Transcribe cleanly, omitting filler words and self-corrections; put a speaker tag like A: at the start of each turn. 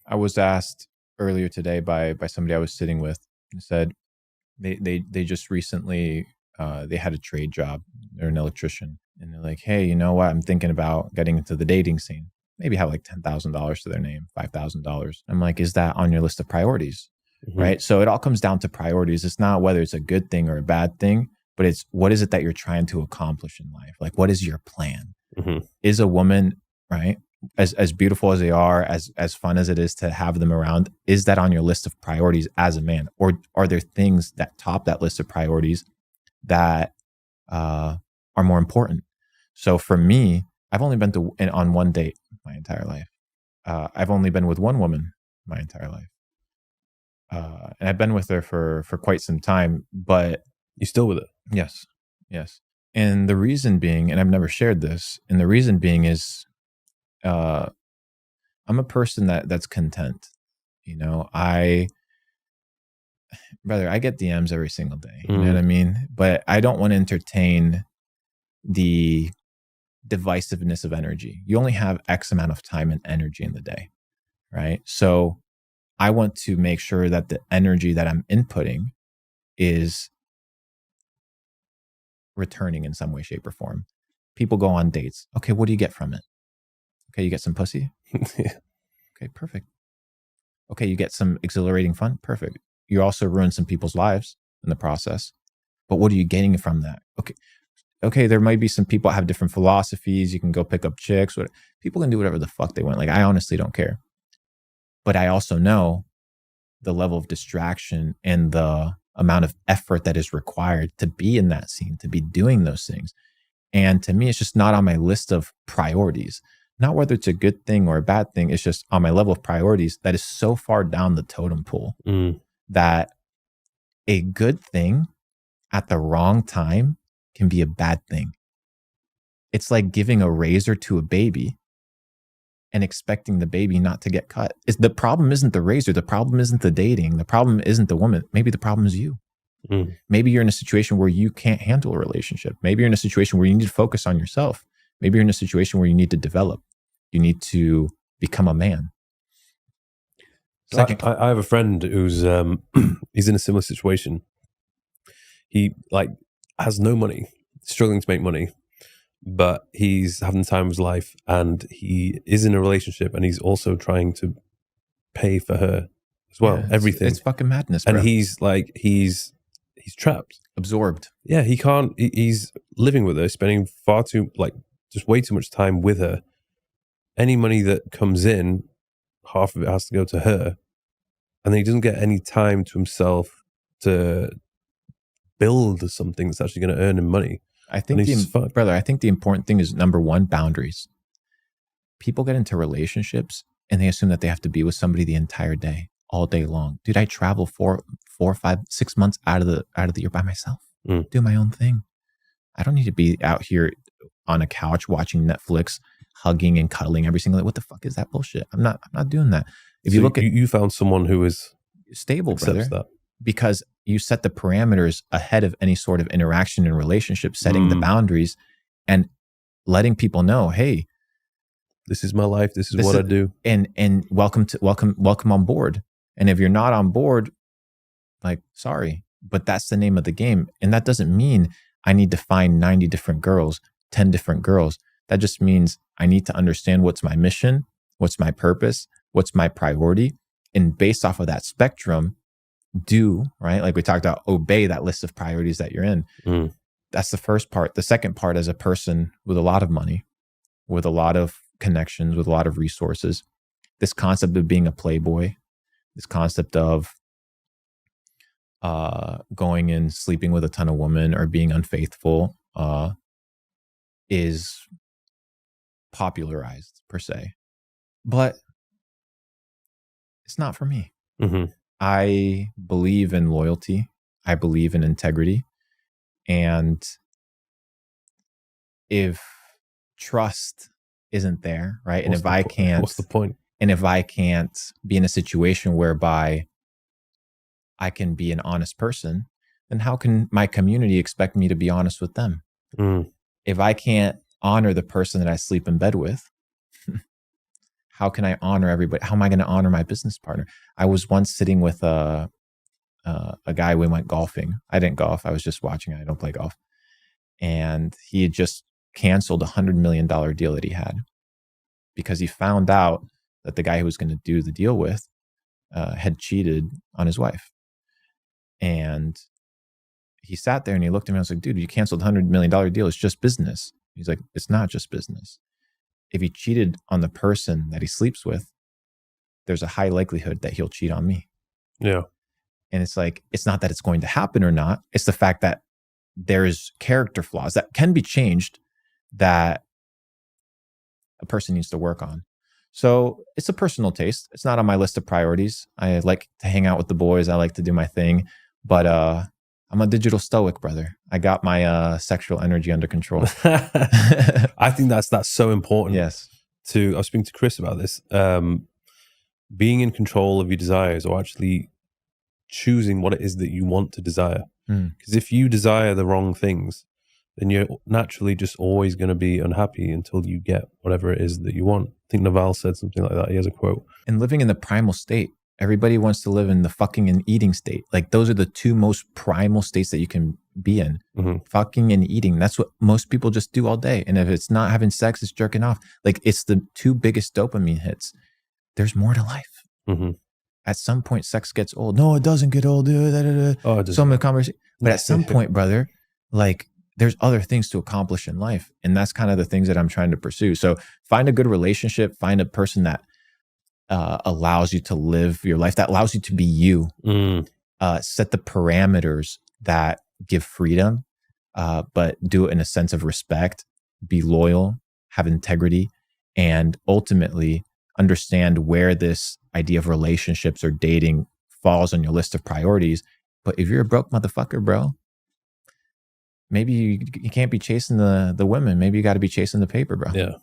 A: I was asked earlier today by somebody I was sitting with, who said they just recently they had a trade job. They're an electrician, and they're like, hey, you know what? I'm thinking about getting into the dating scene. Maybe have like $10,000 to their name, $5,000. I'm like, is that on your list of priorities?
B: Mm-hmm.
A: Right. So it all comes down to priorities. It's not whether it's a good thing or a bad thing, but it's what is it that you're trying to accomplish in life? Like, what is your plan?
B: Mm-hmm.
A: Is a woman, right, as beautiful as they are, as fun as it is to have them around, is that on your list of priorities as a man? Or are there things that top that list of priorities that are more important? So for me, I've only been on one date my entire life. I've only been with one woman my entire life. And I've been with her for quite some time, but
B: You still with it?
A: yes. And the reason being, and I've never shared this, and the reason being is, I'm a person that's content. You know, brother, I get DMs every single day. You know what I mean? But I don't want to entertain the divisiveness of energy. You only have X amount of time and energy in the day, right? So I want to make sure that the energy that I'm inputting is returning in some way, shape, or form. People go on dates. Okay, what do you get from it? Okay, you get some pussy?
B: Yeah.
A: Okay, perfect. Okay, you get some exhilarating fun? Perfect. You also ruin some people's lives in the process. But what are you getting from that? Okay, there might be some people that have different philosophies. You can go pick up chicks. People can do whatever the fuck they want. Like, I honestly don't care. But I also know the level of distraction and the amount of effort that is required to be in that scene, to be doing those things. And to me, it's just not on my list of priorities. Not whether it's a good thing or a bad thing. It's just on my level of priorities that is so far down the totem pole that a good thing at the wrong time can be a bad thing. It's like giving a razor to a baby and expecting the baby not to get cut. The problem isn't the razor. The problem isn't the dating. The problem isn't the woman. Maybe the problem is you. Maybe you're in a situation where you can't handle a relationship. Maybe you're in a situation where you need to focus on yourself. Maybe you're in a situation where you need to develop. You need to become a man.
B: Second, I have a friend who's he's in a similar situation. He has no money, struggling to make money, but he's having the time of his life, and he is in a relationship, and he's also trying to pay for her as well.
A: Yeah,
B: everything.
A: It's fucking madness, bro.
B: And he's trapped,
A: absorbed.
B: Yeah, he can't. He's living with her, spending far too just way too much time with her. Any money that comes in, half of it has to go to her, and then he doesn't get any time to himself to build something that's actually going to earn him money.
A: I think I think the important thing is, number one, boundaries. People get into relationships and they assume that they have to be with somebody the entire day, all day long. Dude, I travel 4, 5, 6 months out of the year by myself, do my own thing. I don't need to be out here on a couch watching Netflix, hugging and cuddling every single day. What the fuck is that bullshit? I'm not doing that. If you look at,
B: you found someone who is
A: stable, brother, that. Because you set the parameters ahead of any sort of interaction and relationship, setting the boundaries and letting people know, hey,
B: this is my life. This is what I do.
A: And welcome on board. And if you're not on board, like, sorry, but that's the name of the game. And that doesn't mean I need to find 90 different girls, 10 different girls. That just means I need to understand what's my mission, what's my purpose, what's my priority. And based off of that spectrum, right? Like we talked about, obey that list of priorities that you're in. That's the first part. The second part, as a person with a lot of money, with a lot of connections, with a lot of resources, this concept of being a playboy, this concept of going and sleeping with a ton of women or being unfaithful is popularized per se, but it's not for me. I believe in loyalty. I believe in integrity. And if trust isn't there, right? And if I can't,
B: what's the point?
A: And if I can't be in a situation whereby I can be an honest person, then how can my community expect me to be honest with them? If I can't honor the person that I sleep in bed with, how can I honor everybody? How am I going to honor my business partner? I was once sitting with a guy. We went golfing. I didn't golf. I was just watching. I don't play golf. And he had just canceled $100 million deal that he had because he found out that the guy who was going to do the deal with had cheated on his wife. And he sat there and he looked at me and I was like, dude, you canceled $100 million deal. It's just business. He's like, it's not just business. If he cheated on the person that he sleeps with, there's a high likelihood that he'll cheat on me.
B: Yeah.
A: And it's like, it's not that it's going to happen or not. It's the fact that there's character flaws that can be changed that a person needs to work on. So it's a personal taste. It's not on my list of priorities. I like to hang out with the boys. I like to do my thing, but I'm a digital stoic, brother. I got my sexual energy under control.
B: I think that's so important.
A: Yes.
B: I was speaking to Chris about this. Being in control of your desires, or actually choosing what it is that you want to desire. Because if you desire the wrong things, then you're naturally just always going to be unhappy until you get whatever it is that you want. I think Naval said something like that. He has a quote.
A: And living in the primal state. Everybody wants to live in the fucking and eating state. Like those are the two most primal states that you can be in.
B: Mm-hmm.
A: Fucking and eating. That's what most people just do all day. And if it's not having sex, it's jerking off. Like it's the two biggest dopamine hits. There's more to life.
B: Mm-hmm.
A: At some point, sex gets old. No, it doesn't get old.
B: Oh,
A: so many conversations. But at some point, brother, like there's other things to accomplish in life. And that's kind of the things that I'm trying to pursue. So find a good relationship, find a person that allows you to live your life, that allows you to be you. Set the parameters that give freedom, but do it in a sense of respect, be loyal, have integrity, and ultimately understand where this idea of relationships or dating falls on your list of priorities. But if you're a broke motherfucker, bro, maybe you can't be chasing the women. Maybe you got to be chasing the paper, bro.
B: Yeah.